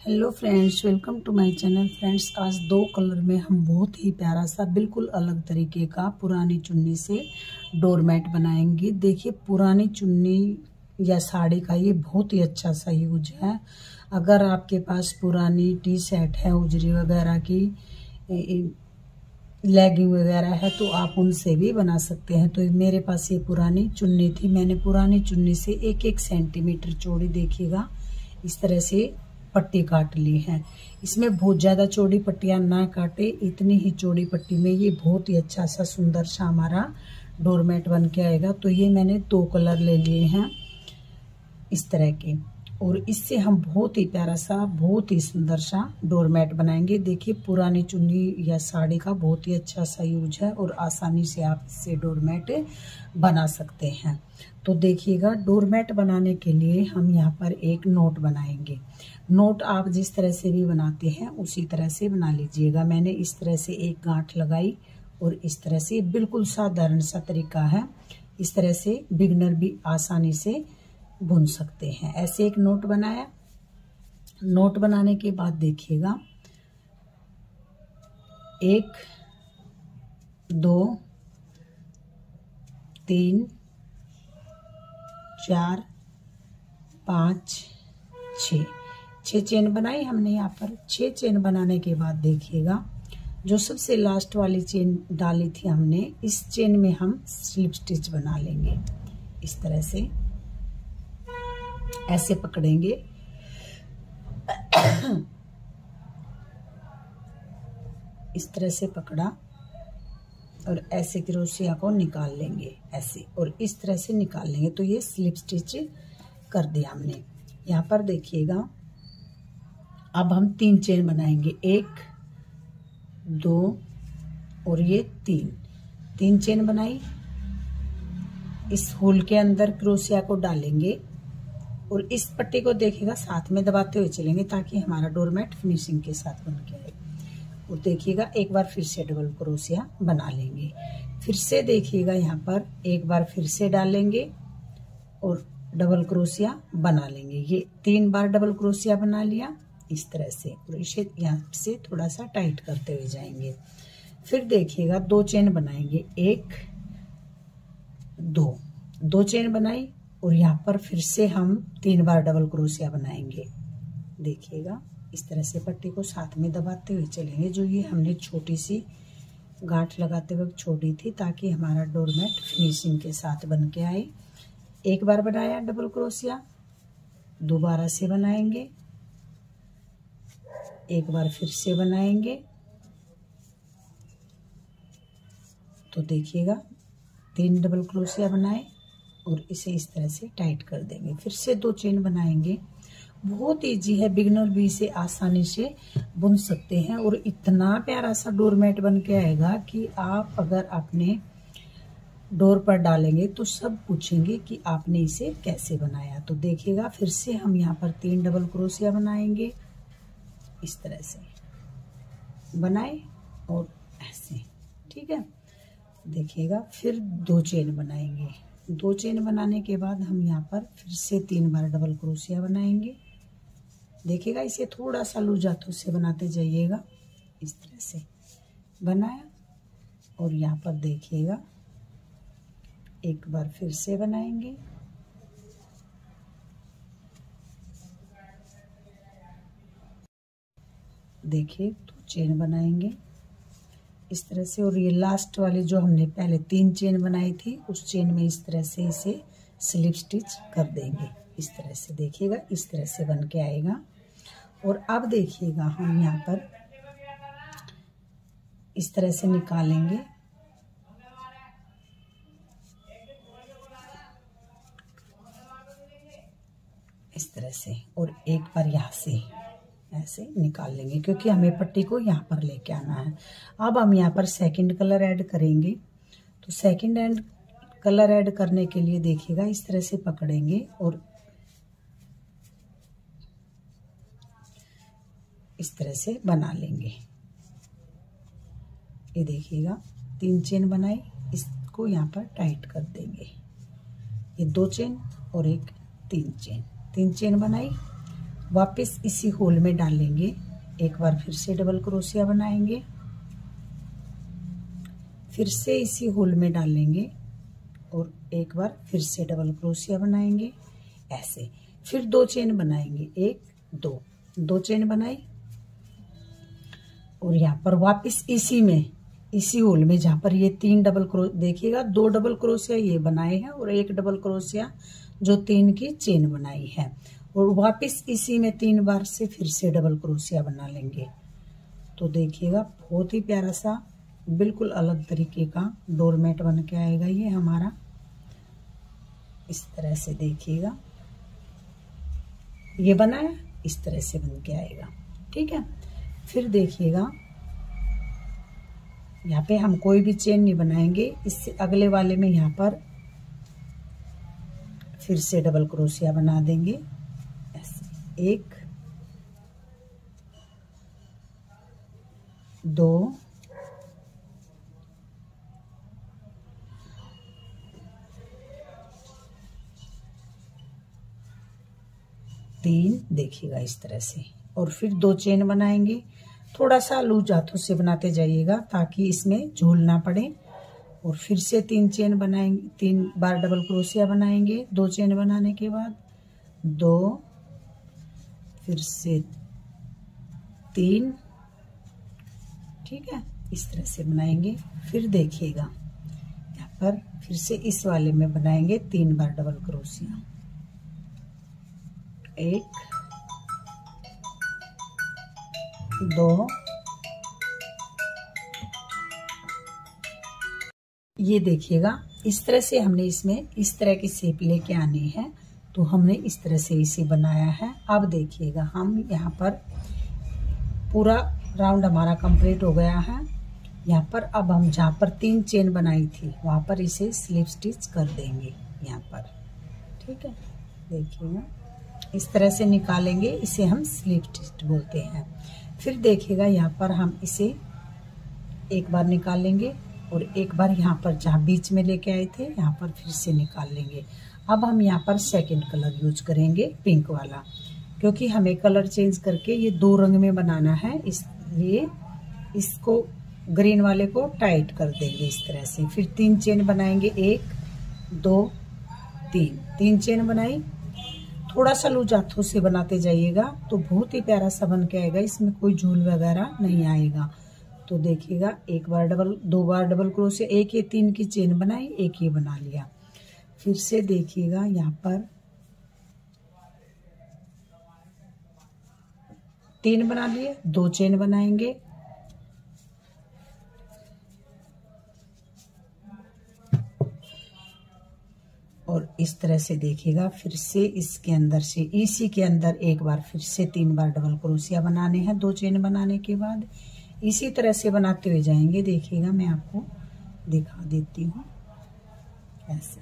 Hello friends, welcome to my channel. Friends, आज दो colour में हम बहुत ही प्यारा सा बिल्कुल अलग तरीके का पुरानी चुन्नी से डोरमैट बनाएंगे। देखिए, पुरानी चुन्नी या साड़ी का ये बहुत ही अच्छा सा यूज है। अगर आपके पास पुरानी टी शर्ट है, उजरी वगैरह की, लेगिंग वगैरह है, तो आप उनसे भी बना सकते हैं। तो मेरे पास ये पुरानी चुन्नी थी। मैंने पुरानी चुन्नी से 1-1 सेंटीमीटर चौड़ी, देखिएगा, इस तरह से पट्टी काट ली है। इसमें बहुत ज़्यादा चौड़ी पट्टियाँ ना काटे, इतनी ही चौड़ी पट्टी में ये बहुत ही अच्छा सा सुंदर सा हमारा डोरमैट बन के आएगा। तो ये मैंने 2 कलर ले लिए हैं इस तरह के, और इससे हम बहुत ही प्यारा सा, बहुत ही सुंदर सा डोरमैट बनाएंगे। देखिए, पुरानी चुन्नी या साड़ी का बहुत ही अच्छा सा यूज है और आसानी से आप इससे डोरमैट बना सकते हैं। तो देखिएगा, डोरमैट बनाने के लिए हम यहाँ पर एक नोट बनाएंगे। नोट आप जिस तरह से भी बनाते हैं उसी तरह से बना लीजिएगा। मैंने इस तरह से एक गांठ लगाई और इस तरह से, बिल्कुल साधारण सा तरीका है। इस तरह से बिगनर भी आसानी से बुन सकते हैं। ऐसे एक नोट बनाया। नोट बनाने के बाद देखिएगा, 1 2 3 4 5 6 चेन बनाई हमने। यहाँ पर 6 चेन बनाने के बाद देखिएगा, जो सबसे लास्ट वाली चेन डाली थी हमने, इस चेन में हम स्लिप स्टिच बना लेंगे। इस तरह से ऐसे पकड़ेंगे, इस तरह से पकड़ा और ऐसे क्रोशिया को निकाल लेंगे, ऐसे, और इस तरह से निकाल लेंगे। तो ये स्लिप स्टिच कर दिया हमने। यहाँ पर देखिएगा, अब हम 3 चेन बनाएंगे, 1 2 और ये 3 चेन बनाई। इस होल के अंदर क्रोशिया को डालेंगे और इस पट्टी को देखिएगा साथ में दबाते हुए चलेंगे, ताकि हमारा डोरमैट फिनिशिंग के साथ बन के आए। और देखिएगा, एक बार फिर से डबल क्रोशिया बना लेंगे। फिर से देखिएगा, यहाँ पर एक बार फिर से डालेंगे और डबल क्रोशिया बना लेंगे। ये 3 बार डबल क्रोशिया बना लिया इस तरह से, और इसे यहाँ से थोड़ा सा टाइट करते हुए जाएंगे। फिर देखिएगा, 2 चेन बनाएंगे, 1 2 चेन बनाई और यहाँ पर फिर से हम 3 बार डबल क्रोशिया बनाएंगे। देखिएगा, इस तरह से पट्टी को साथ में दबाते हुए चलेंगे। जो ये हमने छोटी सी गांठ लगाते वक्त छोड़ी थी, ताकि हमारा डोरमैट फिनिशिंग के साथ बन के आए। एक बार बनाया डबल क्रोशिया, दोबारा से बनाएंगे, एक बार फिर से बनाएंगे। तो देखिएगा, 3 डबल क्रोशिया बनाए और इसे इस तरह से टाइट कर देंगे। फिर से 2 चेन बनाएंगे। बहुत इजी है, बिगनर भी इसे आसानी से बुन सकते हैं और इतना प्यारा सा डोरमैट बन के आएगा कि आप अगर अपने डोर पर डालेंगे तो सब पूछेंगे कि आपने इसे कैसे बनाया। तो देखिएगा, फिर से हम यहाँ पर 3 डबल क्रोशिया बनाएंगे, इस तरह से बनाए और ऐसे, ठीक है। देखिएगा, फिर 2 चेन बनाएंगे। 2 चेन बनाने के बाद हम यहाँ पर फिर से 3 बार डबल क्रोशिया बनाएंगे। देखिएगा, इसे थोड़ा सा लूज हाथों से बनाते जाइएगा। इस तरह से बनाया और यहाँ पर देखिएगा, एक बार फिर से बनाएंगे, देखिए 2 चेन बनाएंगे इस तरह से। और ये लास्ट वाली जो हमने पहले 3 चेन बनाई थी, उस चेन में इस तरह से इसे स्लिप स्टिच कर देंगे। इस तरह से देखिएगा, इस तरह से बन के आएगा। और अब देखिएगा, हम यहाँ पर इस तरह से निकालेंगे, इस तरह से, और एक बार यहाँ से ऐसे निकाल लेंगे, क्योंकि हमें पट्टी को यहाँ पर लेके आना है। अब हम यहाँ पर सेकंड कलर ऐड करेंगे। तो सेकंड कलर ऐड करने के लिए देखिएगा, इस तरह से पकड़ेंगे और इस तरह से बना लेंगे। ये देखिएगा, 3 चेन बनाई, इसको यहाँ पर टाइट कर देंगे। ये 2 चेन और एक 3 चेन बनाई, वापस इसी होल में डालेंगे। एक बार फिर से डबल क्रोशिया बनाएंगे, फिर से इसी होल में डालेंगे और एक बार फिर से डबल क्रोशिया बनाएंगे ऐसे। फिर 2 चेन बनाएंगे, 1 2, 2 चेन बनाई और यहाँ पर वापस इसी में, इसी होल में जहाँ पर ये 3 डबल क्रोशिया, देखिएगा 2 डबल क्रोशिया ये बनाए हैं और 1 डबल क्रोशिया जो 3 की चेन बनाई है, और वापस इसी में 3 बार से फिर से डबल क्रोशिया बना लेंगे। तो देखिएगा बहुत ही प्यारा सा बिल्कुल अलग तरीके का डोरमेट बन के आएगा ये हमारा। इस तरह से देखिएगा ये बनाया, इस तरह से बन के आएगा। ठीक है, फिर देखिएगा यहाँ पे हम कोई भी चेन नहीं बनाएंगे, इससे अगले वाले में यहाँ पर फिर से डबल क्रोशिया बना देंगे ऐसे। 1 2 3, देखिएगा इस तरह से, और फिर 2 चेन बनाएंगे। थोड़ा सा लूज हाथों से बनाते जाइएगा ताकि इसमें झूल ना पड़े। और फिर से 3 चेन बनाएंगे, 3 बार डबल क्रोशिया बनाएंगे। 2 चेन बनाने के बाद 2, फिर से 3, ठीक है, इस तरह से बनाएंगे। फिर देखिएगा यहाँ पर फिर से इस वाले में बनाएंगे 3 बार डबल क्रोशिया। 1 2, ये देखिएगा इस तरह से हमने इसमें इस तरह की शेप लेके आनी है। तो हमने इस तरह से इसे बनाया है। अब देखिएगा हम यहाँ पर पूरा राउंड हमारा कंप्लीट हो गया है। यहाँ पर अब हम जहाँ पर 3 चेन बनाई थी वहाँ पर इसे स्लिप स्टिच कर देंगे यहाँ पर। ठीक है, देखिएगा इस तरह से निकालेंगे, इसे हम स्लिप स्टिच बोलते हैं। फिर देखिएगा यहाँ पर हम इसे एक बार निकालेंगे और एक बार यहाँ पर जहाँ बीच में लेके आए थे यहाँ पर फिर से निकाल लेंगे। अब हम यहाँ पर सेकंड कलर यूज करेंगे, पिंक वाला, क्योंकि हमें कलर चेंज करके ये 2 रंग में बनाना है, इसलिए इसको ग्रीन वाले को टाइट कर देंगे इस तरह से। फिर 3 चेन बनाएंगे, 1 2 3, 3 चेन बनाई। थोड़ा सा लूज हाथों से बनाते जाइएगा तो बहुत ही प्यारा सा बन के आएगा, इसमें कोई झूल वगैरह नहीं आएगा। तो देखिएगा 1 बार डबल, 2 बार डबल क्रोशिया, एक ये 3 की चेन बनाई, एक ये बना लिया। फिर से देखिएगा यहाँ पर 3 बना लिए, 2 चेन बनाएंगे, और इस तरह से देखिएगा फिर से इसके अंदर से इसी के अंदर एक बार फिर से 3 बार डबल क्रोशिया बनाने हैं। 2 चेन बनाने के बाद इसी तरह से बनाते हुए जाएंगे। देखिएगा मैं आपको दिखा देती हूँ ऐसे।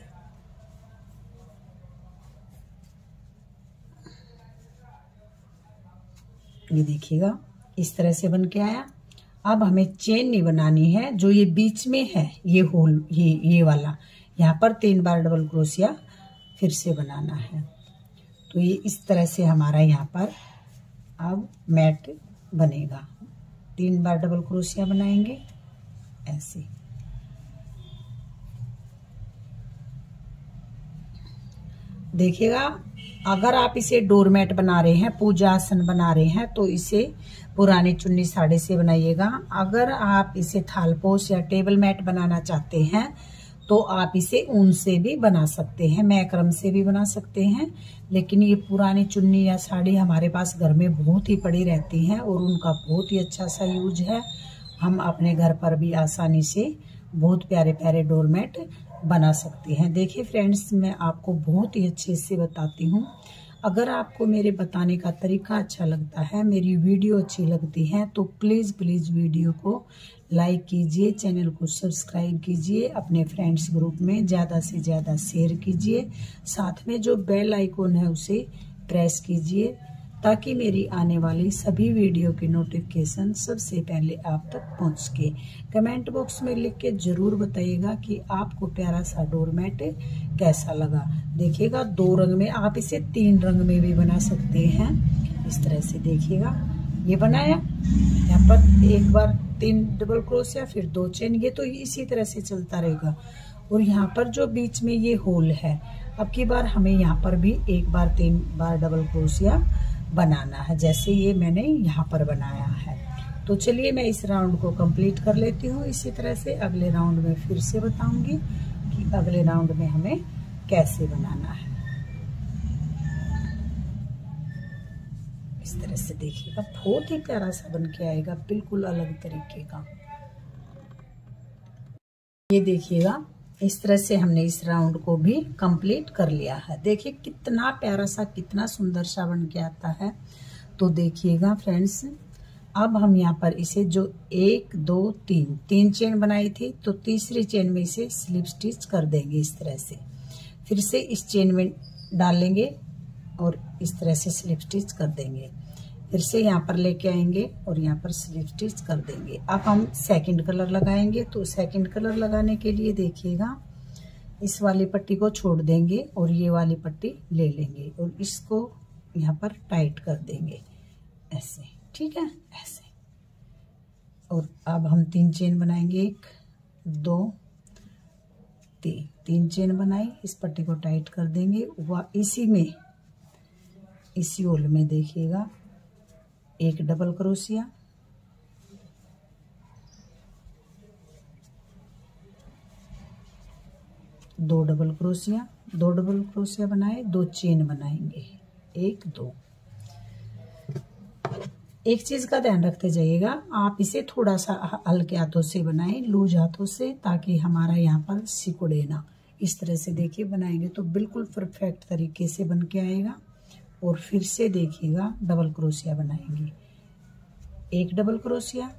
ये देखिएगा इस तरह से बन के आया। अब हमें चेन नहीं बनानी है, जो ये बीच में है ये होल, ये वाला, यहाँ पर 3 बार डबल क्रोशिया फिर से बनाना है। तो ये इस तरह से हमारा यहाँ पर अब मैट बनेगा। 3 बार डबल क्रोशिया बनाएंगे ऐसे। देखिएगा अगर आप इसे डोरमेट बना रहे हैं, पूजा आसन बना रहे हैं, तो इसे पुरानी चुन्नी साड़ी से बनाइएगा। अगर आप इसे थालपोश या टेबल मैट बनाना चाहते हैं तो आप इसे ऊन से भी बना सकते हैं, मैक्रम से भी बना सकते हैं। लेकिन ये पुरानी चुन्नी या साड़ी हमारे पास घर में बहुत ही पड़ी रहती हैं और उनका बहुत ही अच्छा सा यूज है। हम अपने घर पर भी आसानी से बहुत प्यारे प्यारे डोरमेट बना सकते हैं। देखिए फ्रेंड्स, मैं आपको बहुत ही अच्छे से बताती हूँ। अगर आपको मेरे बताने का तरीका अच्छा लगता है, मेरी वीडियो अच्छी लगती है, तो प्लीज़ वीडियो को लाइक कीजिए, चैनल को सब्सक्राइब कीजिए, अपने फ्रेंड्स ग्रुप में ज़्यादा से ज़्यादा शेयर कीजिए। साथ में जो बेल आइकॉन है उसे प्रेस कीजिए ताकि मेरी आने वाली सभी वीडियो की नोटिफिकेशन सबसे पहले आप तक पहुंच सके। कमेंट बॉक्स में लिख के जरूर बताइएगा कि आपको प्यारा सा डोरमेट कैसा लगा। देखिएगा 2 रंग में, आप इसे 3 रंग में भी बना सकते हैं, इस तरह से देखिएगा ये बनाया। यहाँ पर एक बार 3 डबल क्रोशिया, फिर 2 चेन, ये तो इसी तरह से चलता रहेगा। और यहाँ पर जो बीच में ये होल है, अब की बार हमें यहाँ पर भी 1 बार 3 बार डबल क्रोशिया बनाना है, जैसे ये मैंने यहाँ पर बनाया है। तो चलिए मैं इस राउंड को कंप्लीट कर लेती हूँ। इसी तरह से अगले राउंड में फिर से बताऊंगी कि अगले राउंड में हमें कैसे बनाना है। इस तरह से देखिएगा, बहुत ही प्यारा सा बन के आएगा, बिल्कुल अलग तरीके का। ये देखिएगा, इस तरह से हमने इस राउंड को भी कंप्लीट कर लिया है। देखिए कितना प्यारा सा, कितना सुंदर सा बन के आता है। तो देखिएगा फ्रेंड्स, अब हम यहाँ पर इसे जो 1 2 3 चेन बनाई थी, तो तीसरी चेन में इसे स्लिप स्टिच कर देंगे इस तरह से। फिर से इस चेन में डालेंगे और इस तरह से स्लिप स्टिच कर देंगे। फिर से यहाँ पर लेके आएंगे और यहाँ पर स्लिप स्टिच कर देंगे। अब हम सेकंड कलर लगाएंगे। तो सेकंड कलर लगाने के लिए देखिएगा, इस वाली पट्टी को छोड़ देंगे और ये वाली पट्टी ले लेंगे और इसको यहाँ पर टाइट कर देंगे ऐसे, ठीक है, ऐसे। और अब हम 3 चेन बनाएंगे, 1 2 3 चेन बनाई, इस पट्टी को टाइट कर देंगे। वह इसी में, इसी होल में देखिएगा 1 double crochet, 2 double crochet, 2 double crochet बनाए, 2 चेन बनाएंगे, 1 2। एक चीज का ध्यान रखते जाइएगा, आप इसे थोड़ा सा हल्के हाथों से बनाएं, लूज हाथों से, ताकि हमारा यहाँ पर सिकुड़े ना। इस तरह से देखिए बनाएंगे तो बिल्कुल परफेक्ट तरीके से बन के आएगा। और फिर से देखिएगा डबल क्रोशिया बनाएंगे, 1 डबल क्रोशिया,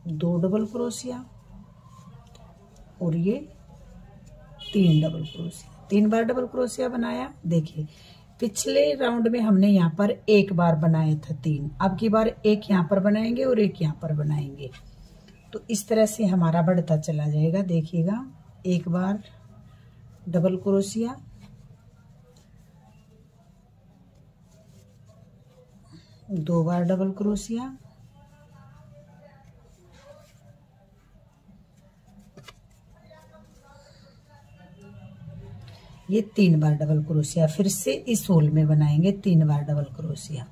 2 डबल क्रोशिया और ये 3 डबल क्रोशिया। 3 बार डबल क्रोशिया बनाया। देखिए पिछले राउंड में हमने यहाँ पर 1 बार बनाया था 3, अब की बार 1 यहाँ पर बनाएंगे और 1 यहाँ पर बनाएंगे। तो इस तरह से हमारा बढ़ता चला जाएगा। देखिएगा 1 बार डबल क्रोशिया, 2 बार डबल क्रोशिया, ये 3 बार डबल क्रोशिया। फिर से इस होल में बनाएंगे 3 बार डबल क्रोशिया,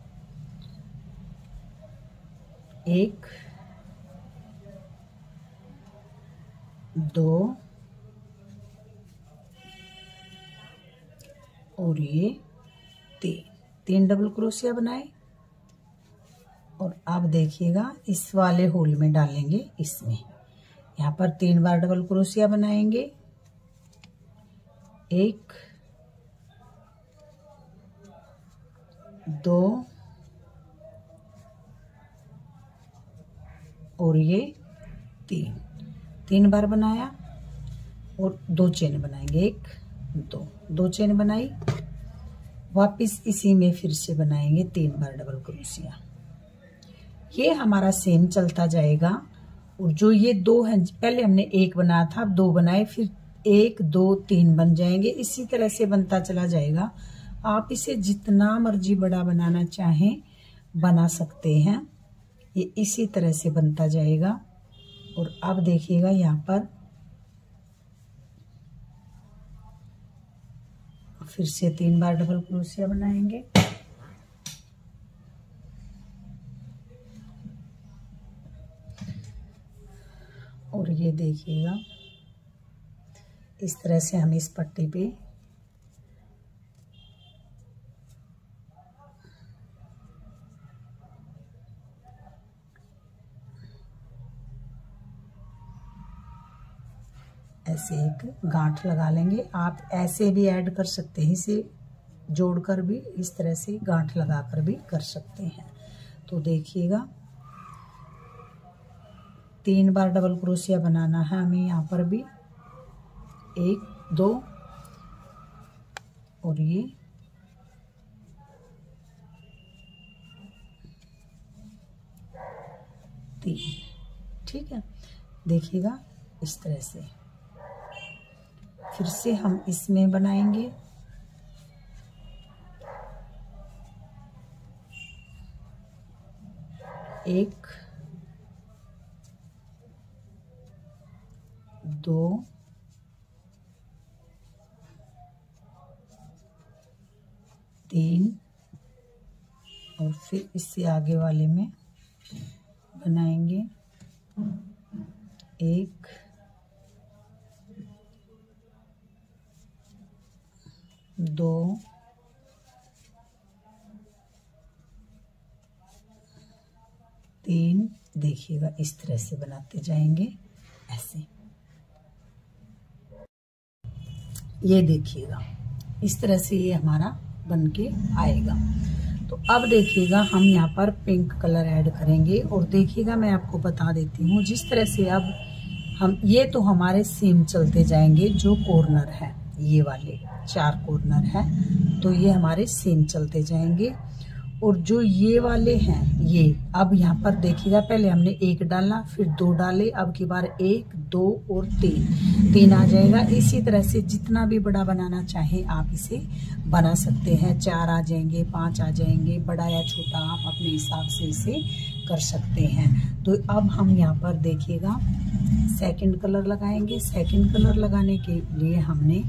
1 2 और ये 3 डबल क्रोशिया बनाए। और अब देखिएगा इस वाले होल में डालेंगे, इसमें यहाँ पर 3 बार डबल क्रोशिया बनाएंगे, 1 2 और ये 3 बार बनाया और 2 चेन बनाएंगे, 1 2 चेन बनाई। वापिस इसी में फिर से बनाएंगे 3 बार डबल क्रोशिया। ये हमारा सेम चलता जाएगा। और जो ये 2 हैं, पहले हमने 1 बनाया था, अब 2 बनाए, फिर 1 2 3 बन जाएंगे। इसी तरह से बनता चला जाएगा। आप इसे जितना मर्जी बड़ा बनाना चाहें बना सकते हैं। ये इसी तरह से बनता जाएगा। और अब देखिएगा यहाँ पर फिर से 3 बार डबल क्रोशिया बनाएंगे, और ये देखिएगा इस तरह से हम इस पट्टी पे ऐसे एक गांठ लगा लेंगे। आप ऐसे भी ऐड कर सकते हैं, इसे जोड़कर भी इस तरह से गांठ लगाकर भी कर सकते हैं। तो देखिएगा 3 बार डबल क्रोशिया बनाना है हमें यहाँ पर भी, 1 2 और ये 3। ठीक है, देखिएगा इस तरह से। फिर से हम इसमें बनाएंगे। एक, दो, तीन, और फिर इससे आगे वाले में बनाएंगे एक, दो, तीन। देखिएगा इस तरह से बनाते जाएंगे ऐसे। ये देखिएगा इस तरह से ये हमारा बन के आएगा। तो अब देखिएगा हम यहाँ पर पिंक कलर ऐड करेंगे। और देखिएगा मैं आपको बता देती हूँ जिस तरह से अब हम ये तो हमारे सेम चलते जाएंगे। जो कॉर्नर है ये वाले 4 कॉर्नर है तो ये हमारे सेम चलते जाएंगे। और जो ये वाले हैं ये अब यहाँ पर देखिएगा पहले हमने 1 डाला, फिर 2 डाले, अब की बार 1, 2 और 3 आ जाएगा। इसी तरह से जितना भी बड़ा बनाना चाहे आप इसे बना सकते हैं। 4 आ जाएंगे, 5 आ जाएंगे, बड़ा या छोटा आप अपने हिसाब से इसे कर सकते हैं। तो अब हम यहाँ पर देखिएगा सेकंड कलर लगाएंगे। सेकंड कलर लगाने के लिए हमने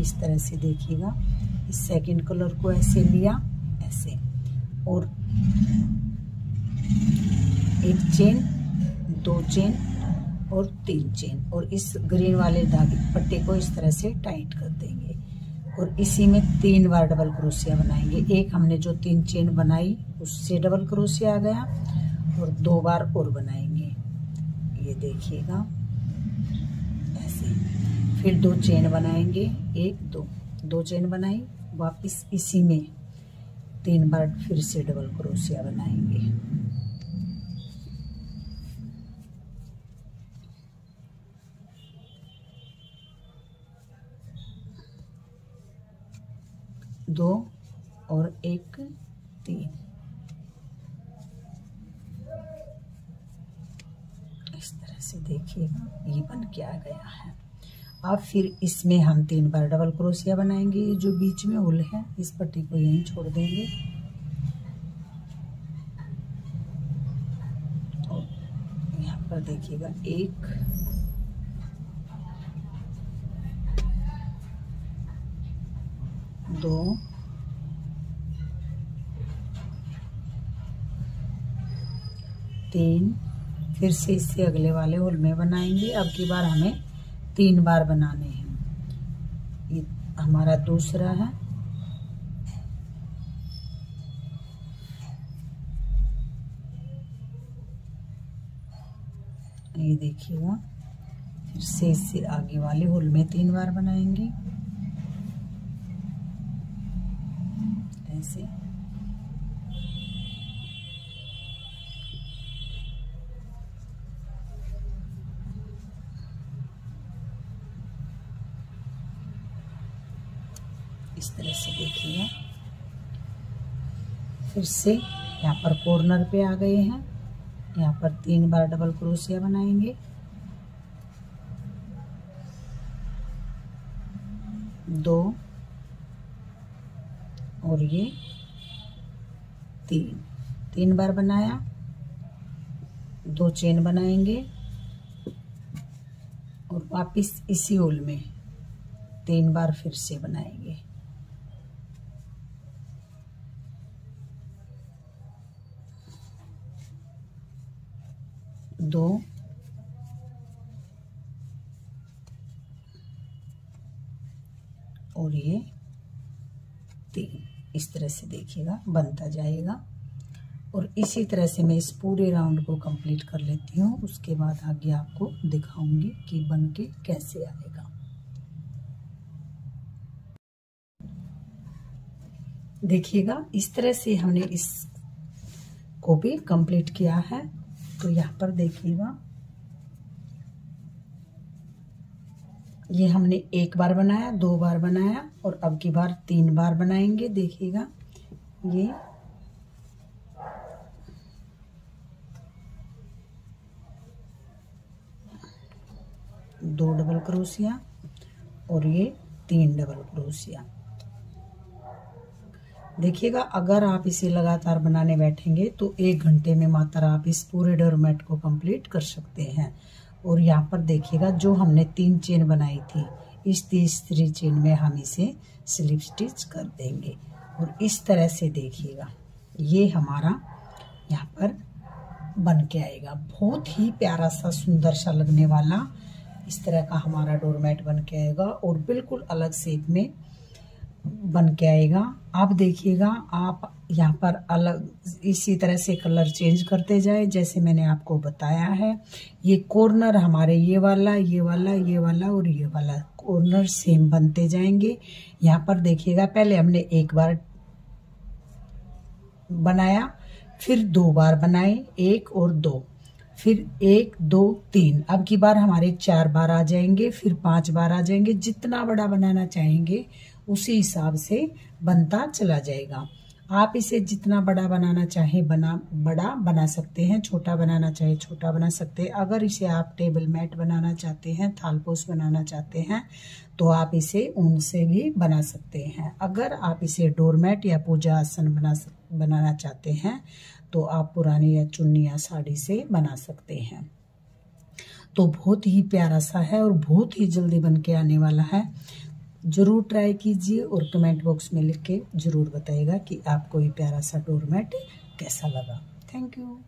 इस तरह से देखिएगा इस सेकंड कलर को ऐसे लिया, ऐसे, और 1 चेन, 2 चेन और 3 चेन, और इस ग्रीन वाले धागे पट्टे को इस तरह से टाइट कर देंगे। और इसी में 3 बार डबल क्रोशिया बनाएंगे। एक हमने जो 3 चेन बनाई उससे डबल क्रोशिया आ गया, और 2 बार और बनाएंगे। ये देखिएगा ऐसे। फिर 2 चेन बनाएंगे, 1, 2 चेन बनाई, वापस इसी में 3 बार फिर से डबल क्रोशिया बनाएंगे। दो और 1, 3। इस तरह से देखिएगा ये बन के आ गया है। अब फिर इसमें हम 3 बार डबल क्रोशिया बनाएंगे। ये जो बीच में होल है इस पट्टी को यहीं छोड़ देंगे। और यहाँ पर देखिएगा 1, 2, 3। फिर से इससे अगले वाले होल में बनाएंगे। अब की बार हमें 3 बार बनाने हैं। ये हमारा दूसरा है। ये देखिएगा फिर से इससे आगे वाले होल में 3 बार बनाएंगे ऐसे। इस तरह से देखिएगा। फिर से यहाँ पर कॉर्नर पे आ गए हैं। यहाँ पर 3 बार डबल क्रोशिया बनाएंगे, 2 और ये 3 बार बनाया, 2 चेन बनाएंगे और वापस इसी होल में 3 बार फिर से बनाएंगे। 2 और ये 3। इस तरह से देखिएगा बनता जाएगा। और इसी तरह से मैं इस पूरे राउंड को कंप्लीट कर लेती हूँ। उसके बाद आगे आपको दिखाऊंगी कि बन के कैसे आएगा। देखिएगा इस तरह से हमने इस को भी कंप्लीट किया है। तो यहाँ पर देखिएगा ये हमने 1 बार बनाया, 2 बार बनाया और अब की बार 3 बार बनाएंगे। देखिएगा ये दो डबल क्रोशिया और ये 3 डबल क्रोशिया। देखिएगा, अगर आप इसे लगातार बनाने बैठेंगे तो 1 घंटे में मात्र आप इस पूरे डोरमेट को कंप्लीट कर सकते हैं। और यहाँ पर देखिएगा, जो हमने 3 चेन बनाई थी, इस तीसरी चेन में हम इसे स्लिप स्टिच कर देंगे। और इस तरह से देखिएगा, ये हमारा यहाँ पर बन के आएगा। बहुत ही प्यारा सा सुंदर सा लगने वाला इस तरह का हमारा डोरमेट बन के आएगा और बिल्कुल अलग शेप में बन के आएगा। आप देखिएगा, आप यहाँ पर अलग इसी तरह से कलर चेंज करते जाए जैसे मैंने आपको बताया है। ये कॉर्नर हमारे ये वाला, ये वाला, ये वाला और ये वाला कॉर्नर सेम बनते जाएंगे। यहाँ पर देखिएगा, पहले हमने 1 बार बनाया, फिर 2 बार बनाए, 1 और 2, फिर 1 2 3। अब की बार हमारे 4 बार आ जाएंगे, फिर 5 बार आ जाएंगे। जितना बड़ा बनाना चाहेंगे उसी हिसाब से बनता चला जाएगा। आप इसे जितना बड़ा बनाना चाहे बड़ा बना सकते हैं, छोटा बनाना चाहे छोटा बना सकते हैं। अगर इसे आप टेबल मैट बनाना चाहते हैं, थालपोश बनाना चाहते हैं, तो आप इसे ऊन से भी बना सकते हैं। अगर आप इसे डोरमेट या पूजा आसन बनाना चाहते हैं तो आप पुरानी या चुन्नी या साड़ी से बना सकते हैं। तो बहुत ही प्यारा सा है और बहुत ही जल्दी बन के आने वाला है। जरूर ट्राई कीजिए और कमेंट बॉक्स में लिख के जरूर बताइएगा कि आपको ये प्यारा सा डोरमेट कैसा लगा। Thank you.